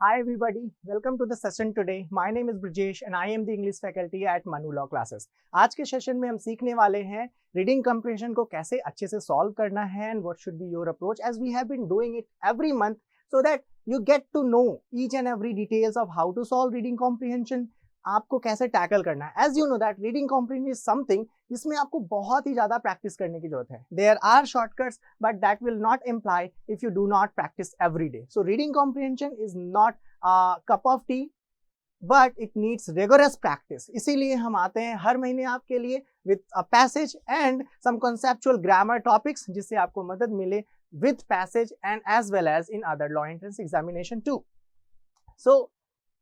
Hi everybody, welcome to the session today. My name is Brijesh and I am the English faculty at Manu Law Classes. आज के session में हम सीखने वाले हैं reading comprehension को कैसे अच्छे से सॉल्व करना है and what should be your approach as we have been doing it every month so that you get to know each and every details of how to solve reading comprehension. आपको कैसे tackle करना है. As you know that reading comprehension is something जिसमें आपको बहुत ही ज्यादा practice करने की जरूरत है. There are shortcuts but that will not imply if you do not practice every day. So reading comprehension is not a cup of tea but it needs rigorous practice. इसीलिए हम आते हैं हर महीने आपके लिए with a passage and some conceptual grammar topics जिससे आपको मदद मिले with passage and as well as in other law entrance examination too. So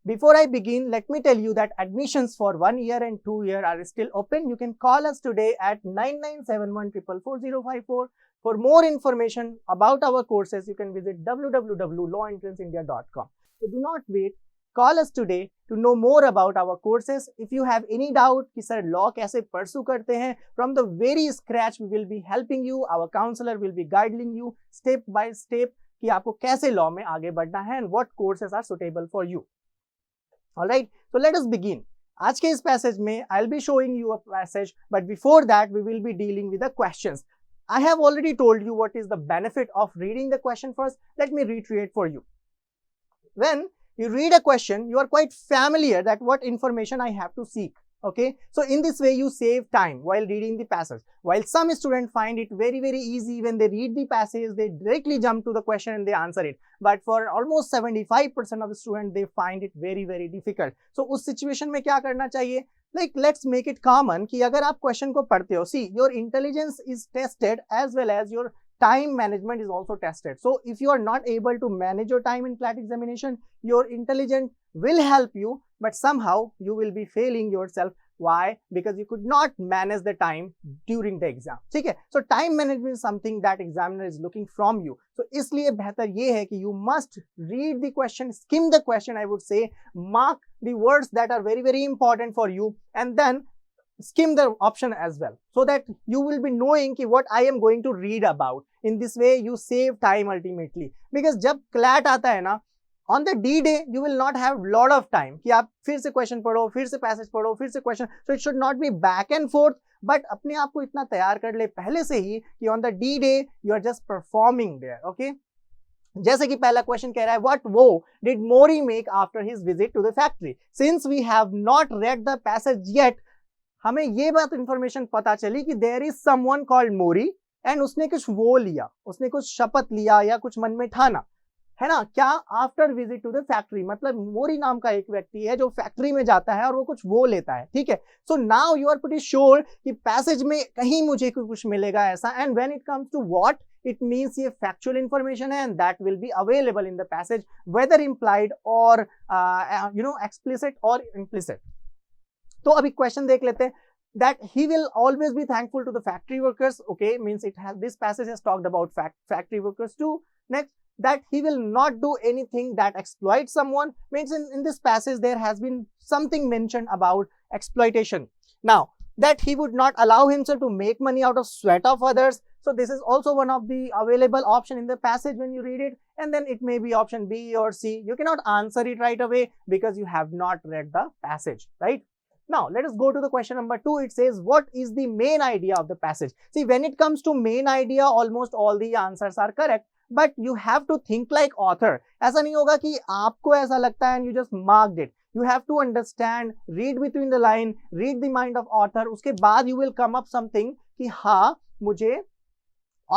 before I begin, let me tell you that admissions for 1 year and 2 year are still open. You can call us today at 9971444054. For more information about our courses, you can visit www.lawentраnceindia.com. So do not wait. Call us today to know more about our courses. If you have any doubt कि sir law कैसे pursue करते हैं, from the very scratch we will be helping you. Our counselor will be guiding you step by step कि आपको कैसे law में आगे बढ़ना है and what courses are suitable for you. Alright, so let us begin. आज के इस passage में I'll be showing you a passage, but before that we will be dealing with the questions. I have already told you what is the benefit of reading the question first. Let me reiterate for you. When you read a question, you are quite familiar that what information I have to seek. Okay, so in this way you save time while reading the passage. While some students find it very easy when they read the passage, they directly jump to the question and they answer it. But for almost 75% of the students, they find it very difficult. So उस situation में क्या करना चाहिए? Like let's make it common कि अगर आप question को पढ़ते हो, see your intelligence is tested as well as your time management is also tested. So if you are not able to manage your time in CLAT examination, your intelligence will help you, but somehow you will be failing yourself. Why? Because you could not manage the time during the exam. ठीक है? So time management is something that examiner is looking from you. So इसलिए बेहतर ये है कि you must read the question, skim the question, I would say, mark the words that are very important for you, and then skim the option as well, so that you will be knowing कि what I am going to read about. In this way you save time ultimately, because जब CLAT आता है ना, on the D day you will not have lot of time कि आप फिर से question पढ़ो, फिर से passage पढ़ो, फिर से question. So it should not be back and forth, but अपने आप को इतना तैयार कर ले पहले से ही कि on the D day you are just performing there. Okay, जैसे कि पहला क्वेश्चन कह रहा है what woe did Mori make after his visit to the factory. Since we have not read the passage yet, हमें ये बात इंफॉर्मेशन पता चली कि there is someone called Mori and उसने कुछ वो लिया, उसने कुछ शपथ लिया या कुछ मन में ठाना, है ना. क्या? After visit to the factory, मतलब मोरी नाम का एक व्यक्ति है जो फैक्ट्री में जाता है और वो कुछ वो लेता है. ठीक है. So now you are pretty sure कि पैसेज में कहीं मुझे कुछ मिलेगा ऐसा. And when it comes to what, it means ये फैक्चुअल इंफॉर्मेशन है and that will be available in the passage, whether implied और एक्सप्लिसिट और इम्प्लिसिट. तो अभी क्वेश्चन देख लेते हैं. That he will always be thankful to the factory workers. Okay, means it has, this passage has talked about factory workers too. Next, that he will not do anything that exploits someone, means in this passage there has been something mentioned about exploitation. Now, that he would not allow himself to make money out of sweat of others. So this is also one of the available option in the passage when you read it, and then it may be option B or C. You cannot answer it right away because you have not read the passage, right? Now, let us go to the question number 2. It says, what is the main idea of the passage? See, when it comes to main idea, almost all the answers are correct, but you have to think like author. ऐसा नहीं होगा कि आपको ऐसा लगता है and you just marked it. You have to understand, read between the line, read the mind of author. उसके बाद you will come up something कि हाँ, मुझे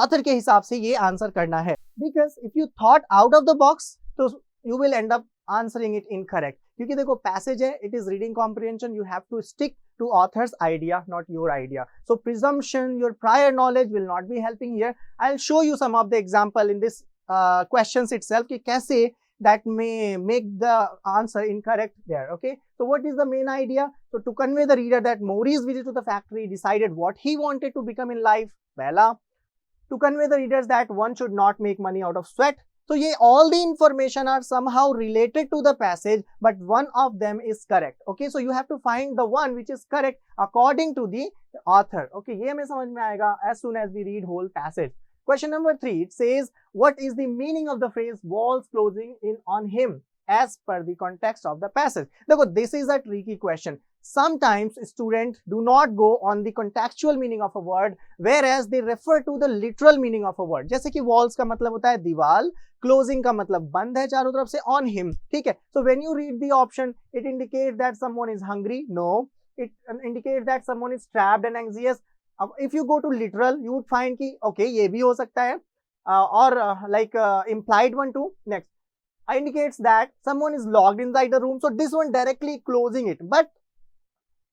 author के हिसाब से ये आंसर करना है. Because if you thought out of the box, तो you will end up answering it incorrect. क्योंकि देखो पैसेज है, it is reading comprehension, you have to stick to author's idea, not your idea. So presumption, your prior knowledge will not be helping here. I will show you some of the example in this questions itself कि कैसे that may make the answer incorrect there. Okay, so what is the main idea? So to convey the reader that Mori's visit to the factory decided what he wanted to become in life. Pehla, to convey the readers that one should not make money out of sweat. So ये all the information are somehow related to the passage, but one of them is correct. Okay, so you have to find the one which is correct according to the author. Okay, ये हमें समझ में आएगा as soon as we read whole passage. Question number 3, it says, what is the meaning of the phrase walls closing in on him? as per the context of the passage. देखो, this is a tricky question. Sometimes students do not go on the contextual meaning of a word, whereas they refer to the literal meaning of a word. जैसे कि walls का मतलब होता है दीवार, closing का मतलब बंद है चारों तरफ से, on him, ठीक है. So when you read the option, it indicates that someone is hungry. No, it indicates that someone is trapped and anxious. If you go to literal, you would find कि okay, ये भी हो सकता है, or like implied one too. Next indicates that someone is locked inside the room. So this one directly closing it. But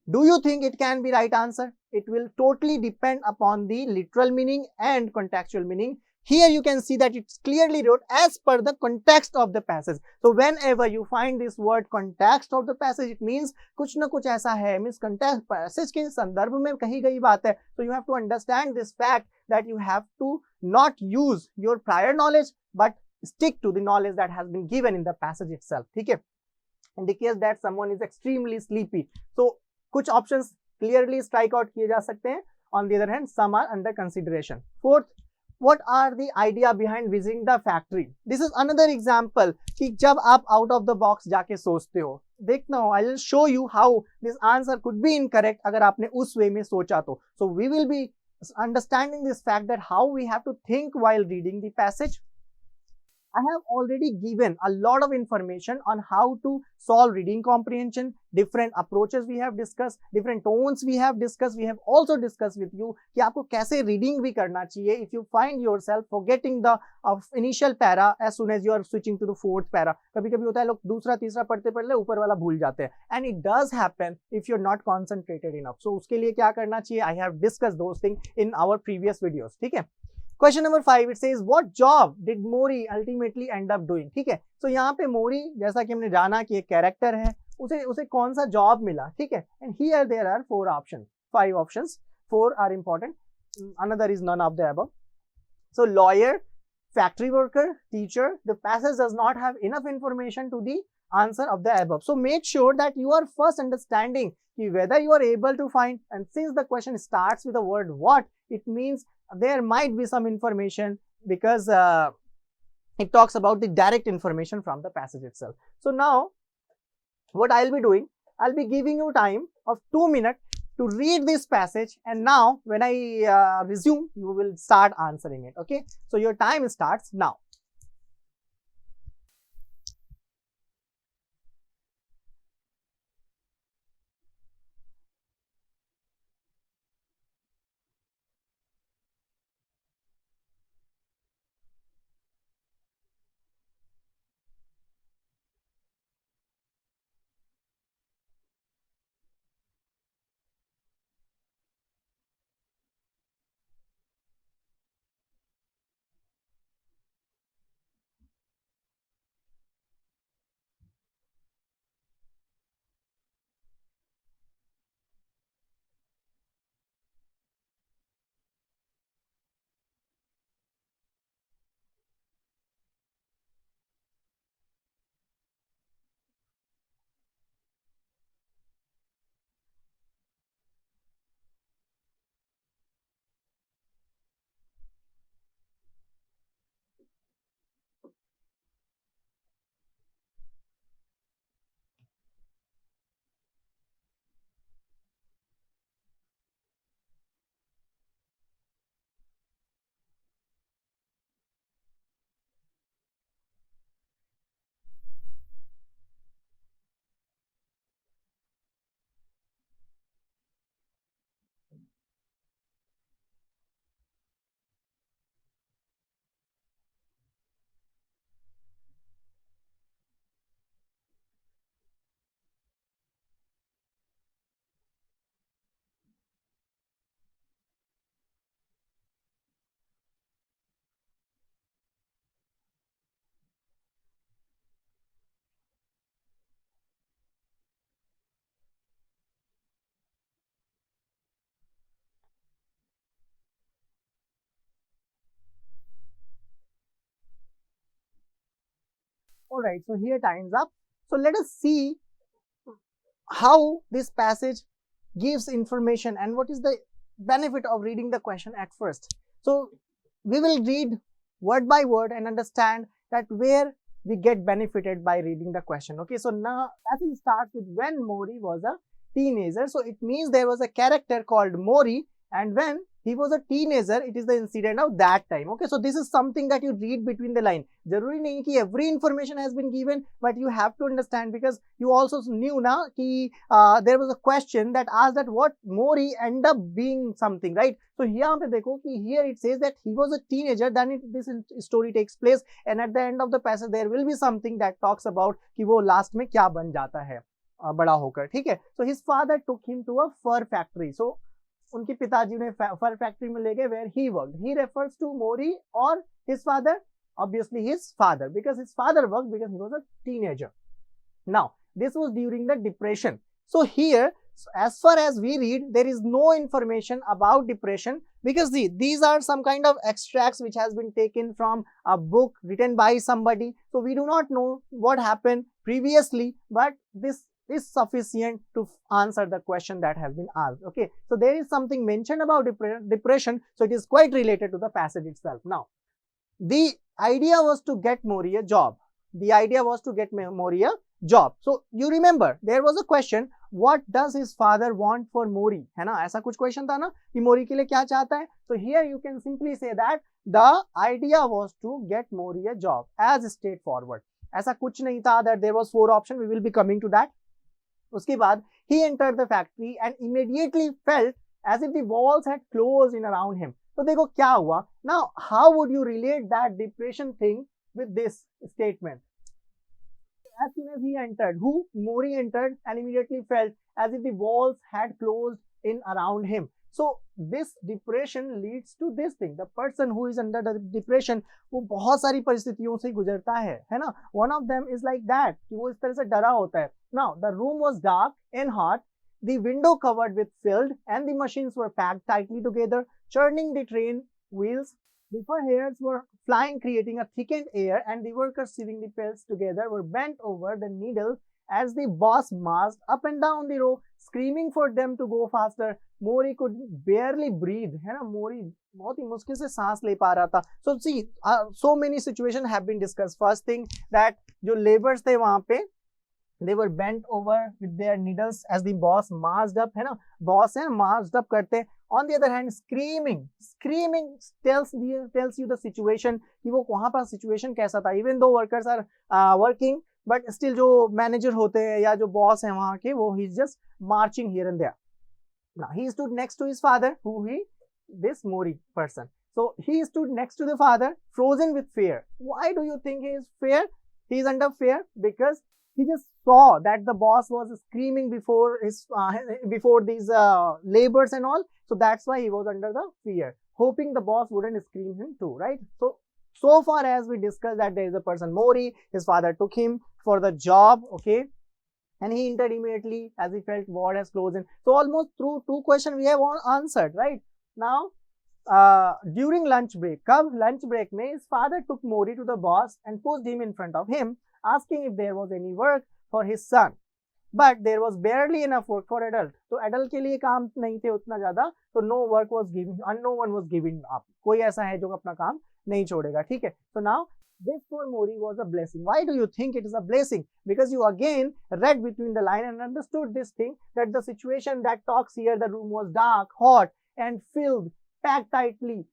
do you think it can be right answer? It will totally depend upon the literal meaning and contextual meaning. Here you can see that it's clearly wrote as per the context of the passage. So whenever you find this word context of the passage, it means कुछ ना कुछ ऐसा है, means context passage के संदर्भ में कही गई बात है. So you have to understand this fact that you have to not use your prior knowledge but stick to the knowledge that has been given in the passage itself. ठीक है? Indicates that someone is extremely sleepy. So कुछ options clearly strike out किए जा सकते हैं. On the other hand, some are under consideration. Fourth, what are the idea behind visiting the factory? This is another example कि जब आप out of the box जाके सोचते हो. देखना हो, I will show you how this answer could be incorrect अगर आपने उस way में सोचा तो. So we will be understanding this fact that how we have to think while reading the passage. I have already given a lot of information on how to solve reading comprehension, different approaches we have discussed, different tones we have discussed. We have also discussed with you कि आपको कैसे reading भी करना चाहिए if you find yourself forgetting the initial para as soon as you are switching to the fourth para. कभी-कभी होता है लोग दूसरा तीसरा पढ़ते पढ़ते ऊपर वाला भूल जाते हैं, and it does happen if you're not concentrated enough. So उसके लिए क्या करना चाहिए? I have discussed those things in our previous videos. ठीक है? Question number 5, it says what job did Mori ultimately end up doing? ठीक है, so यहाँ पे मोरी जैसा कि हमने जाना कि एक कैरेक्टर है, उसे कौन सा जॉब मिला, ठीक है. And here there are 4 options, 5 options, 4 are important, another is none of the above. So lawyer, factory worker, teacher. The passage does not have enough information to the answer of the above. So make sure that you are first understanding whether you are able to find, and since the question starts with the word what, it means there might be some information because it talks about the direct information from the passage itself. So now what I'll be doing, I'll be giving you time of 2 minutes to read this passage, and now when I resume, you will start answering it. Okay, so your time starts now. Alright, so here time's up. So let us see how this passage gives information and what is the benefit of reading the question at first. So we will read word by word and understand that where we get benefited by reading the question. Okay, so now passage starts with when Mori was a teenager. So it means there was a character called Mori, and when he was a teenager, it is the incident of that time. Okay, so this is something that you read between the line. Zaruri nahi ki every information has been given, but you have to understand, because you also knew na ki there was a question that asked that what Mori end up being something, right? So here pe dekho ki here it says that he was a teenager, then this story takes place, and at the end of the passage there will be something that talks about कि वो last में क्या बन जाता है बड़ा होकर, ठीक है? So his father took him to a fur factory. So उनके पिताजी ने फर फैक्ट्री में ले गए, where he worked. He refers to Mori or his father, obviously his father, because his father worked because he was a teenager. Now this was during the depression. So here, as far as we read, there is no information about depression, because these are some kind of extracts which has been taken from a book written by somebody. So we do not know what happened previously, but this is sufficient to answer the question that has been asked. Okay, so there is something mentioned about depression, so it is quite related to the passage itself. Now, the idea was to get Mori a job. The idea was to get Mori a job. So you remember there was a question, what does his father want for Mori? है ना, ऐसा कुछ question था ना कि Mori के लिए क्या चाहता है? So here you can simply say that the idea was to get Mori a job, as straightforward. ऐसा कुछ नहीं था that there was 4 options. We will be coming to that. उसके बाद he entered the factory and immediately felt as if the walls had closed in around him. तो देखो क्या हुआ. Now how would you relate that depression thing with this statement? As soon as he entered, Mori entered and immediately felt as if the walls had closed in around him. So this depression leads to this thing. The person who is under the depression, वो बहुत सारी परिस्थितियों से गुजरता है ना? One of them is like that कि वो इस तरह से डरा होता है. Now the room was dark and hot, the window covered with filth, and the machines were packed tightly together, churning the train wheels. The fur hairs were flying, creating a thickened air, and the workers sewing the pelts together were bent over the needle as the boss marched up and down the row, screaming for them to go faster. Mori could barely breathe, है ना? Mori बहुत ही मुश्किल से सांस ले पा रहा था. So see, so many situations have been discussed. First thing that जो laborers थे वहाँ पे, they were bent over with their needles as the boss marched up, है ना? Boss है marched up करते. On the other hand, screaming tells you the situation कि वो वहाँ पर situation कैसा था. Even though workers are working, but still जो manager होते हैं या जो boss हैं वहाँ के, वो he's just marching here and there. Now he stood next to his father, this Mori person. So he stood next to the father, frozen with fear. Why do you think he is fear? He is under fear because he just saw that the boss was screaming before these laborers and all. So that's why he was under the fear, hoping the boss wouldn't scream him too, right? So far as we discussed that there is a person Mori, his father took him for the job, okay, and he entered immediately as he felt ward has closed in. So almost through 2 questions we have answered, right? Now during lunch break, lunch break में his father took Mori to the boss and pushed him in front of him, asking if there was any work for his son. But there was barely enough work for adult. तो adult के लिए काम नहीं थे उतना ज़्यादा, तो no work was given and no one was giving up. कोई ऐसा है जो अपना काम नहीं छोड़ेगा, ठीक है? So now this for Mori was a blessing. Why do you think it is a blessing? Because you again read between the line and understood this thing, that the situation that talks here, the room was dark, hot and filled, packed tightly,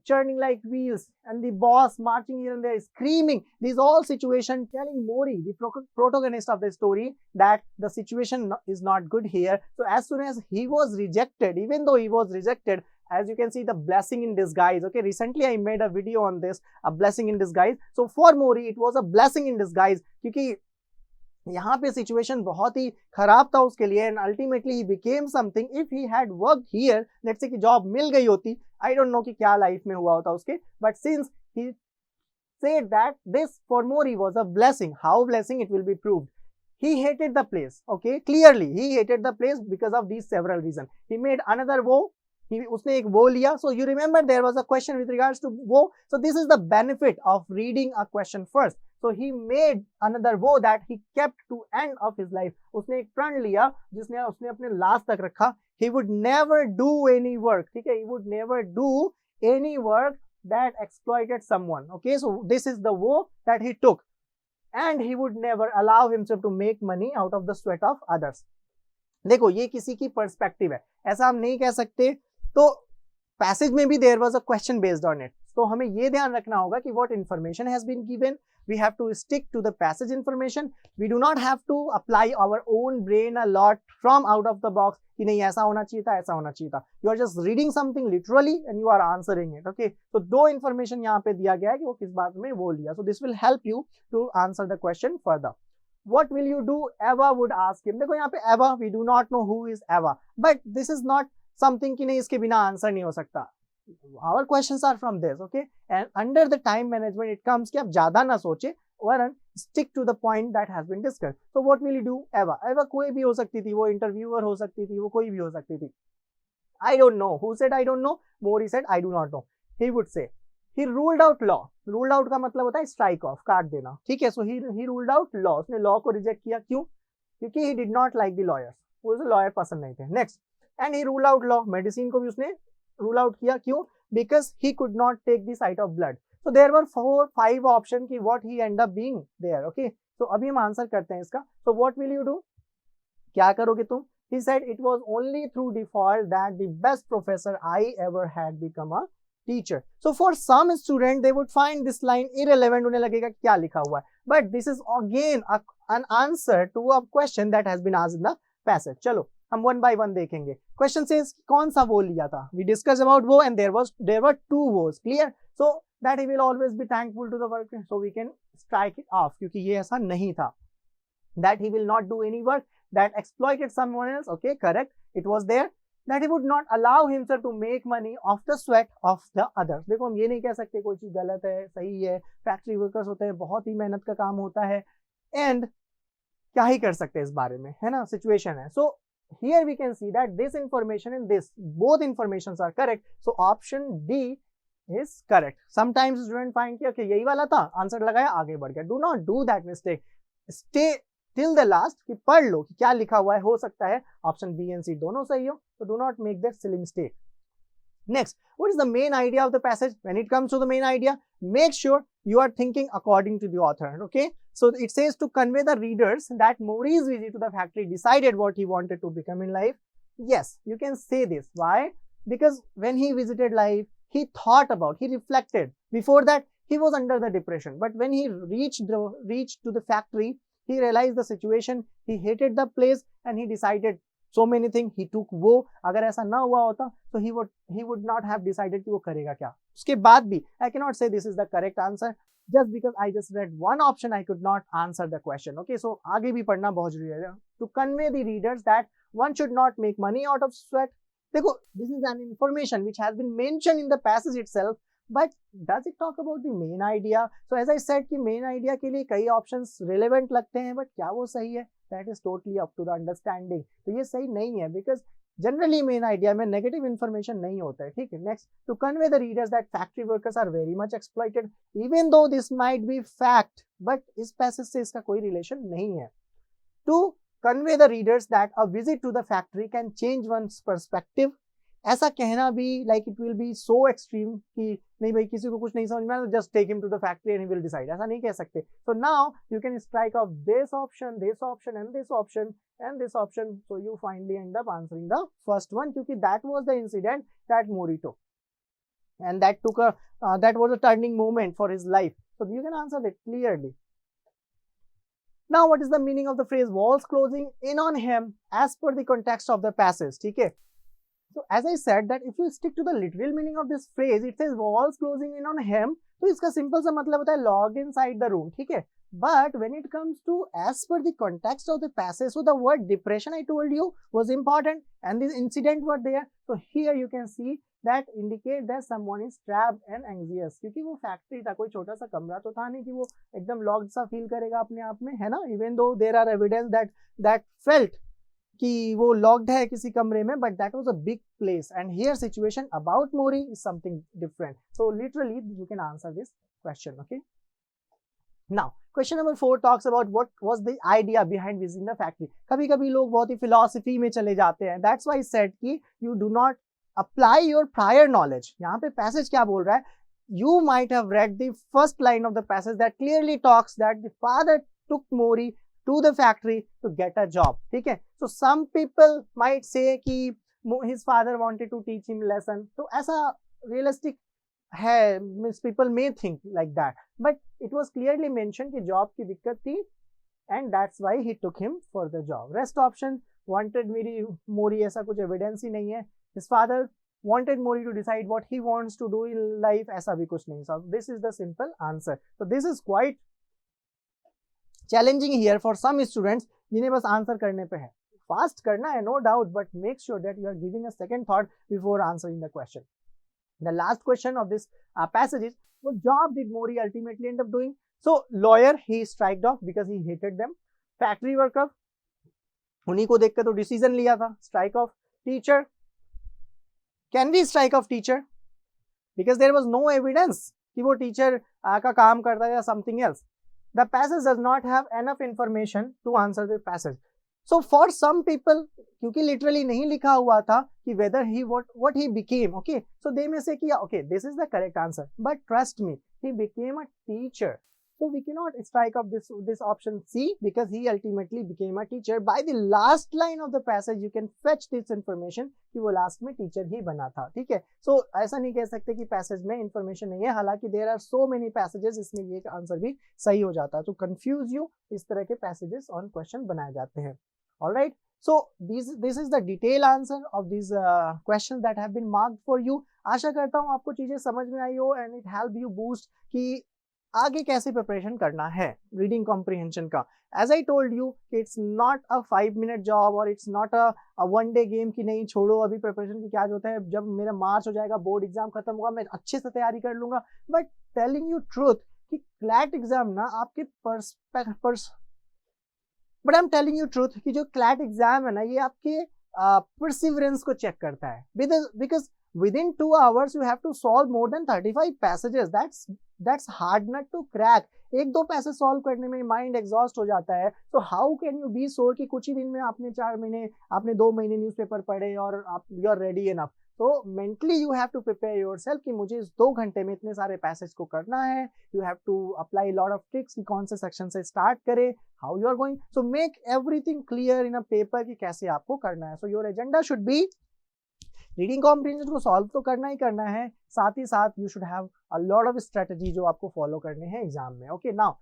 churning like wheels, and the boss marching here and there, screaming. These all situations telling Mori, the protagonist of the story, that the situation is not good here. So as soon as he was rejected, even though he was rejected, as you can see, the blessing in disguise. Okay, recently I made a video on this, a blessing in disguise. So for Mori, it was a blessing in disguise, क्योंकि यहाँ पे situation बहुत ही खराब था उसके लिए, and ultimately he became something. If he had worked here, let's say कि job मिल गई होती, I don't know कि क्या life में हुआ होता उसके, but since he said that this for Mori was a blessing, how blessing it will be proved. He hated the place, okay, clearly he hated the place because of these several reasons. He made another woe. उसने एक वो लिया. So you remember there was a question with regards to वो. So this is the benefit of reading a question first. So he made another vow that he kept to end of his life. उसने एक प्रण लिया जिसने उसने अपने last तक रखा. He would never do any work. ठीक है? He would never do any work that exploited someone. Okay, so this is the vow that he took. and he would never allow himself to make money out of the sweat of others. देखो ये किसी की perspective है, ऐसा हम नहीं कह सकते. तो पैसेज में भी there was a question based on it. तो हमें ये ध्यान रखना होगा कि what information has been given, we have to stick to the passage information. We do not have to apply our own brain a lot from out of the box कि नहीं ऐसा होना चाहिए था, ऐसा होना चाहिए था. You are just reading something literally and you are answering it. Okay, तो दो information यहाँ पे दिया गया है कि वो किस बात में वो लिया. So this will help you to answer the question further. What will you do? Eva would ask him. देखो यहाँ पे Eva, we do not know who is Eva, but this is not something कि नहीं इसके बिना answer नहीं हो सकता. Our questions are from this, okay? And under the time management, it comes कि आप ज़्यादा ना सोचे और stick to the point that has been discussed. So what will you do? Eva. Eva कोई भी हो सकती थी, वो interviewer हो सकती थी, वो कोई भी हो सकती थी. I don't know. Who said I don't know? Mori said I do not know. He would say he ruled out law. Ruled out का मतलब होता है strike off, काट देना. ठीक है? So he ruled out law. उसने law को reject किया. क्यों? क्योंकि he did not like the lawyers. उसे lawyer पसंद नहीं थे. Next, and he ruled out law. Medicine को भी उसने rule out किया. क्यों? Because he could not take the sight of blood. So there were 4-5 options कि what he end up being there. Okay. So अभी हम आंसर करते हैं इसका. So what will you do? क्या करोगे तुम? He said it was only through default that the best professor I ever had become a teacher. So for some student they would find this line irrelevant. उन्हें लगेगा क्या लिखा हुआ है. But this is again an answer to a question that has been asked in the passage. चलो हम one by one देखेंगे. Question says कौन सा वो लिया था? We discussed about वो and there were 2 woes. Clear? So that he will always be thankful to the worker. So we can strike it off क्योंकि ये ऐसा नहीं था. That he will not do any work that exploited someone else. Okay, correct. It was there. That he would not allow himself to make money off the sweat of the others. देखो हम ये नहीं कह सकते कोई चीज गलत है, सही है. फैक्ट्री वर्कर्स होते हैं, बहुत ही मेहनत का काम होता है and क्या ही कर सकते हैं इस बारे में, है ना? सिचुएशन है. So here we can see that this information and this both informations are correct. So option D is correct. Sometimes student find कि okay यही वाला था, आंसर लगाया आगे बढ़ गया. Do not do that mistake. Stay till the last कि पढ़ लो कि क्या लिखा हुआ है. हो सकता है ऑप्शन बी एंड सी दोनों सही हो. So do not make that silly mistake. Next, what is the main idea of the passage? When it comes to the main idea, make sure you are thinking according to the author. Okay, so it says to convey the readers that Mori's visit to the factory decided what he wanted to become in life. Yes, you can say this. Why? Because when he visited life, he thought about, he reflected. Before that, he was under the depression. But when he reached to the factory, he realized the situation. He hated the place and he decided so many things. He took वो. अगर ऐसा ना हुआ होता तो he would not have decided कि वो करेगा क्या. उसके बाद भी I cannot say this is the correct answer just because I just read one option. I could not answer the question. Okay, so आगे भी पढ़ना बहुत जरूरी है. To convey the readers that one should not make money out of sweat. देखो, this is an information which has been mentioned in the passage itself, but does it talk about the main idea? So as I said कि main idea के लिए कई options relevant लगते हैं, but क्या वो सही है? That is totally up to the understanding. तो ये सही नहीं है because generally main idea में negative information नहीं होता है. ठीक है. Next, to convey the readers that factory workers are very much exploited, even though this might be fact, but इस passage से इसका कोई relation नहीं है. To convey the readers that a visit to the factory can change one's perspective. ऐसा कहना भी like it will be so extreme कि नहीं भाई किसी को कुछ नहीं समझ में आया तो just take him to the factory and he will decide. ऐसा नहीं कह सकते. So now you can strike off this option and this option and this option. So you finally end up answering the first one क्योंकि that was the incident that Mori took and that was a turning moment for his life. So you can answer that clearly. Now what is the meaning of the phrase walls closing in on him as per the context of the passage? ठीक है. So as I said that if you stick to the literal meaning of this phrase, it says walls closing in on him. तो इसका simple सा मतलब होता है log inside the room. ठीक है. But when it comes to as per the context of the passage, so the word depression I told you was important and this incident were there. So here you can see that indicate that someone is trapped and anxious. क्योंकि वो factory था, कोई छोटा सा कमरा तो था नहीं कि वो एकदम locked सा feel करेगा अपने आप में, है ना? Even though there are evidence that felt कि वो locked है किसी कमरे में, but that was a big place and here situation about Mori is something different. So literally you can answer this question. Okay. Now question number 4 talks about what was the idea behind visiting the factory. कभी कभी लोग बहुत ही philosophy में चले जाते हैं. That's why I said कि you do not apply your prior knowledge. यहाँ पे passage क्या बोल रहा है? you might have read the first line of the passage that clearly talks that the father took Mori to the factory to get a job. ठीक है, so some people might say कि his father wanted to teach him lesson. तो ऐसा realistic है, means people may think like that, but it was clearly mentioned कि job की दिक्कत थी and that's why he took him for the job. Rest option wanted Mori, ऐसा कुछ evidence ही नहीं है. His father wanted Mori to decide what he wants to do in life, ऐसा भी कुछ नहीं. So this is the simple answer. So this is quite challenging here for some students जिन्हें बस आंसर करने पे है. फास्ट करना है no doubt, but make sure that you are giving a second thought before answering the question. The last question of this passage is, what job did Mori ultimately end up doing? So lawyer he striked off because he hated them. Factory worker उन्हीं को देख के तो decision लिया था, strike off. Teacher, can we strike off teacher? Because there was no evidence कि वो teacher का काम करता है या something else. The passage does not have enough information to answer the passage. So for some people, क्योंकि literally नहीं लिखा हुआ था कि whether he what he became, okay, so they may say कि okay, this is the correct answer, but trust me, he became a teacher. So we cannot strike off this option C because he ultimately became a teacher. By the last line of the passage, you can fetch this information कि वो last में teacher ही बना था. ठीक है, so ऐसा नहीं कह सकते कि passage में information नहीं है, हालांकि there are so many passages, इसमें ये आंसर भी सही हो जाता है. तो confuse you, इस तरह के passages on question बनाए जाते हैं. All right, so this is the detailed answer of these questions that have been marked for you. आशा करता हूँ आपको चीजें समझ में आई हो and it help you boost कि आगे कैसे प्रिपरेशन करना है रीडिंग कॉम्प्रिहेंशन का. As I told you it's not a 5 minute job और it's not a 1 day game की नहीं छोड़ो अभी प्रिपरेशन की क्या होता है, जब मेरा मार्च हो जाएगा बोर्ड एग्जाम खत्म होगा मैं अच्छे से तैयारी कर लूंगा. बट टेलिंग यू ट्रूथ कि क्लैट एग्जाम ना आपके but I am telling you truth कि जो क्लैट एग्जाम है ना ये आपके परसिवरेंस को चेक करता है. Because within 2 hours you have to solve more than 35 passages. That's hard nut to crack. एक दो पैसेज सॉल्व करने में माइंड एग्जॉस्ट हो जाता है. तो how can you be sure कि कुछ ही दिन में आपने 4 महीने आपने 2 महीने न्यूज़पेपर पढ़े और आप यू आर रेडी इनफ. तो mentally you have to prepare yourself कि मुझे इस 2 घंटे में इतने सारे पैसेज को करना है. You have to apply lot of tricks कि कौन से सेक्शन से स्टार्ट करें, how you are going. So make everything clear in a paper कि कैसे आपको करना है. So your agenda should be reading comprehension को सॉल्व तो करना ही करना है, साथ ही साथ you should have a lot of strategy जो आपको फॉलो करने हैं एग्जाम में. Okay, now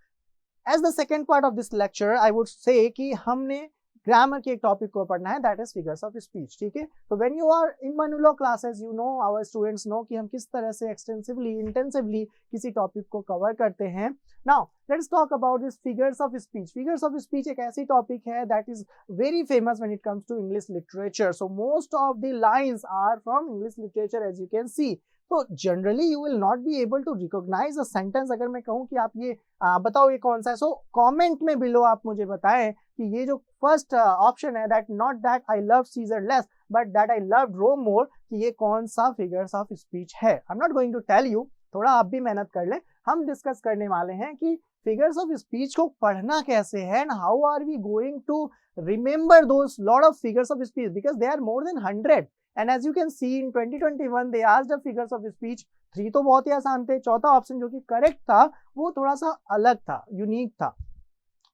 as the second part of this lecture I would say कि हमने ग्रामर के एक टॉपिक को पढ़ना है, that is figures of speech. ठीक है, तो when you are in monologue classes you know our students know कि हम किस तरह से एक्सटेंसिवली इंटेंसिवली किसी टॉपिक को कवर करते हैं. Now let's talk about this figures of speech. Figures of speech एक ऐसी टॉपिक है that is very famous when it comes to English literature. So most of the lines are from English literature as you can see. तो generally you will not be able to recognise a sentence. अगर मैं कहूँ कि आप ये बताओ ये कौन सा है, सो कमेंट में बिलो आप मुझे बताएं कि ये जो फर्स्ट ऑप्शन है that not that I love Caesar less but that I love Rome more, कि ये कौन सा फिगर्स ऑफ स्पीच है. I am not going to tell you, थोड़ा आप भी मेहनत कर लें. हम डिस्कस करने वाले हैं कि फिगर्स ऑफ स्पीच को पढ़ना कैसे है and how are we going to remember those lot of figures of speech because they are more than 100. And as you can see in 2021 they asked the figures of speech. 3 तो बहुत ही आसान थे, चौथा option जो कि correct था वो थोड़ा सा अलग था, यूनिक था.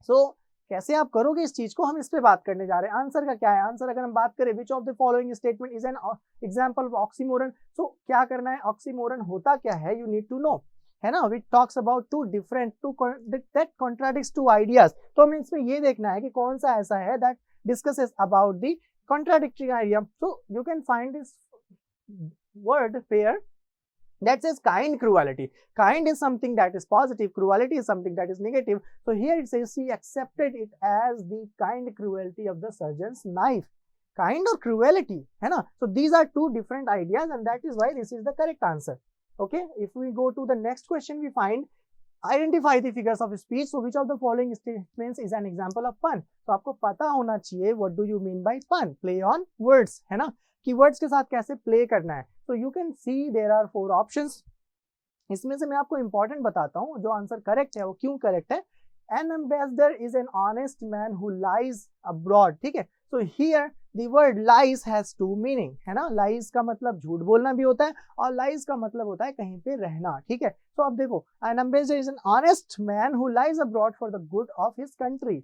सो कैसे आप करोगे इस चीज को, हम इस पे बात करने जा रहे हैं. आंसर का क्या है, आंसर अगर हम बात करें which of the following statement is an example of oxymoron. So क्या करना है, ऑक्सीमोरन होता क्या है, यू नीड टू नो, है ना. Which talks about two different that contradicts two ideas. तो हमें इसमें ये देखना है कि कौन सा ऐसा है that discusses about the contradictory idea. So you can find this word pair that says kind cruelty. Kind is something that is positive, cruelty is something that is negative. So here it says she accepted it as the kind cruelty of the surgeon's knife. Kind or cruelty, है ना. So these are two different ideas and that is why this is the correct answer. Okay, if we go to the next question we find identify the figures of speech. So which of the following statements is an example of pun. तो आपको पता होना चाहिए what do you mean by pun, play on words, है ना, कि words के साथ कैसे play करना है. So you can see there are 4 options. इसमें से मैं आपको important बताता हूँ जो आंसर करेक्ट है वो क्यों करेक्ट है. An ambassador is an honest man who lies abroad. ठीक है, so here the word lies has two meaning, है ना. lies का मतलब झूठ बोलना भी होता है और lies का मतलब होता है कहीं पे रहना. ठीक है. तो अब देखो, an ambassador is an honest man who lies abroad for the good of his country.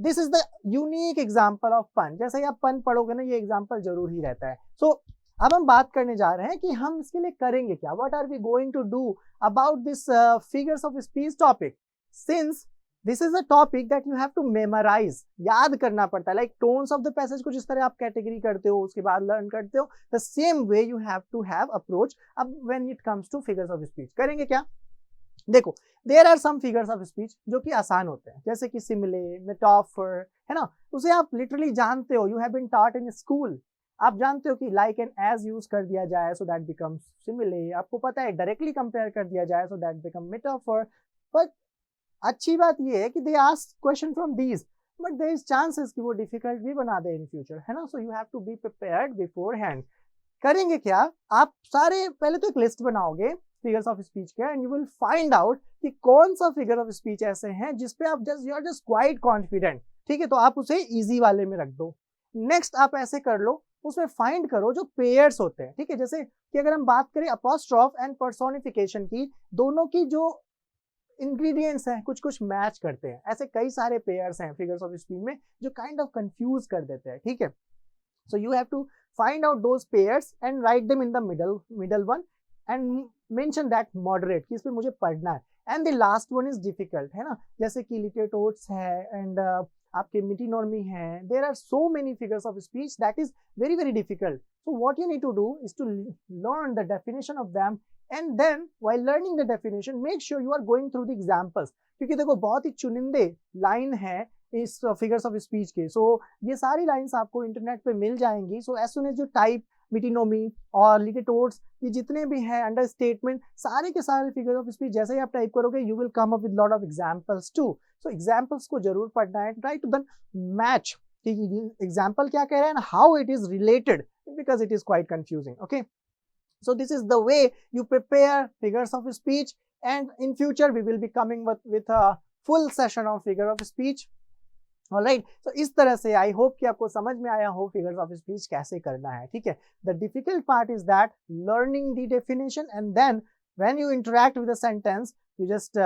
This is the unique example of pun. जैसे ही आप pun पढ़ोगे ना, ये example जरूर ही रहता है. So अब हम बात करने जा रहे हैं कि हम इसके लिए करेंगे क्या. What are we going to do about this figures of speech topic? Since this is a topic that you have to memorize, याद करना पड़ता है. Like tones of the passage को जिस तरह आप कैटेगरी करते हो, उसके बाद लर्न करते हो, the same way you have to have approach अब when it comes to figures of speech. करेंगे क्या? देखो, there are some figures of speech जो कि आसान होते हैं, जैसे कि simile, metaphor, है ना. उसे आप literally जानते हो, you have been taught in school. आप जानते हो कि like and as यूज कर दिया जाए so that becomes simile. आपको पता है directly compare कर दिया जाए so that become metaphor. But अच्छी बात ये है कि they ask question from these, but there is chances कि वो difficult भी बना दे in future, है ना. So you have to be prepared beforehand. करेंगे क्या, आप सारे पहले तो एक लिस्ट बनाओगे फिगर्स ऑफ स्पीच के, and you will find out कि कौन सा फिगर ऑफ स्पीच ऐसे हैं जिसपे आप you are just quite confident. ठीक है, तो आप उसे इजी वाले में रख दो. नेक्स्ट आप ऐसे कर लो, उसमें फाइंड करो जो पेयर्स होते हैं. ठीक है, जैसे कि अगर हम बात करें अपोस्ट्रोफ एंड पर्सोनिफिकेशन की, दोनों की जो इंग्रेडिएंट्स हैं कुछ कुछ मैच करते हैं. ऐसे कई सारे पेयर्स हैं फिगर्स ऑफ स्पीच में जो काइंड ऑफ कंफ्यूज कर देते हैं. ठीक है, so you have to find out those pairs and write them in the middle one and mention that moderate कि इसमें मुझे पढ़ना है. And the last one is difficult, है ना, जैसे कि लिटेटोट्स है एंड आपके मिटिनॉर्मी है. There are so many figures of speech that is very very difficult. So what you need to do is to learn the definition of them, and then while learning the definition make sure you are going through the examples. क्योंकि देखो बहुत ही चुनिंदे line है इस figures of speech के. सो ये सारी lines आपको internet पे मिल जाएंगी. सो एज सुन एज जो टाइप मिटिनोमी और लिटेटोट्स, ये जितने भी हैं, अंडर स्टेटमेंट, सारे के सारे फिगर्स ऑफ स्पीच जैसे ही आप टाइप करोगे you will come up with lot of examples too. So examples को जरूर पढ़ना है, ट्राई टू देन मैच कि एग्जांपल क्या कह रहा है and how it is related, because it is quite confusing. Okay, so this is the way you prepare figures of speech, and in future we will be coming with a full session of figure of speech. Alright, so इस तरह से I hope कि आपको समझ में आया हो figures of speech कैसे करना है. ठीक है, the difficult part is that learning the definition, and then when you interact with the sentence you just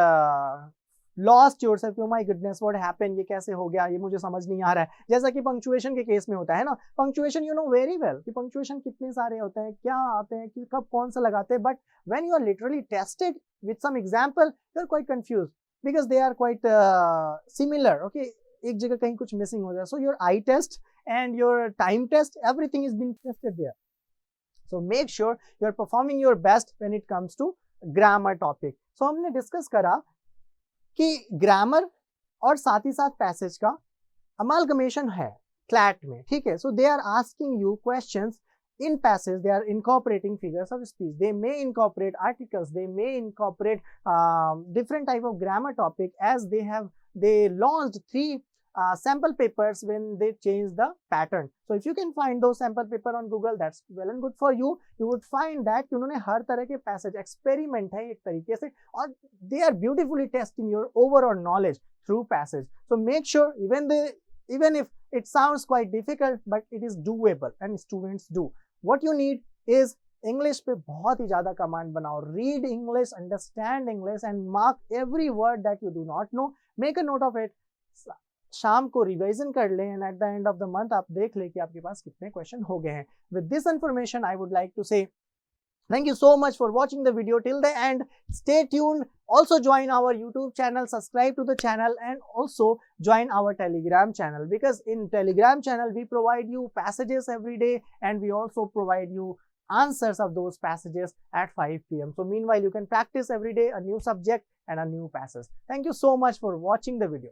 lost yourself. Oh my goodness, what happened, ये कैसे हो गया, ये मुझे समझ नहीं आ रहा है. जैसा कि पंक्चुएशन के केस में होता है ना, punctuation you know very well कि पंक्चुएशन कितने सारे होते हैं, क्या आते हैं, कि कब कौन सा लगाते हैं, but when you are literally tested with some example you are quite confuse because they are quite similar. Okay, एक जगह कहीं कुछ मिसिंग हो जाए. So your eye test and your time test, everything is being tested there. So make sure you are performing your best when it comes to grammar topic. So हमने discuss करा कि grammar और साथ ही साथ passage का amalgamation है CLAT में. ठीक है, so they are asking you questions in passage. They are incorporating figures of speech. They may incorporate articles, they may incorporate different type of grammar topic, as they launched 3 sample papers when they changed the pattern. So if you can find those sample paper on Google, that's well and good for you. You would find that कि उन्होंने हर तरह के passage experiment है एक तरीके से, और they are beautifully testing your overall knowledge through passage. So make sure even if it sounds quite difficult, but it is doable and students do. What you need is English पे बहुत ही ज़्यादा command बनाओ. Read English, understand English and mark every word that you do not know. Make a note of it. शाम को revision कर लें and at the end of the month आप देख लें कि आपके पास कितने क्वेश्चन हो गए हैं. With this information I would like to say thank you so much for watching the video till the end. Stay tuned. Also join our YouTube channel, subscribe to the channel, and also join our Telegram channel, because in Telegram channel we provide you passages every day and we also provide you answers of those passages at 5 p.m. So meanwhile you can practice every day a new subject and a new passage. Thank you so much for watching the video.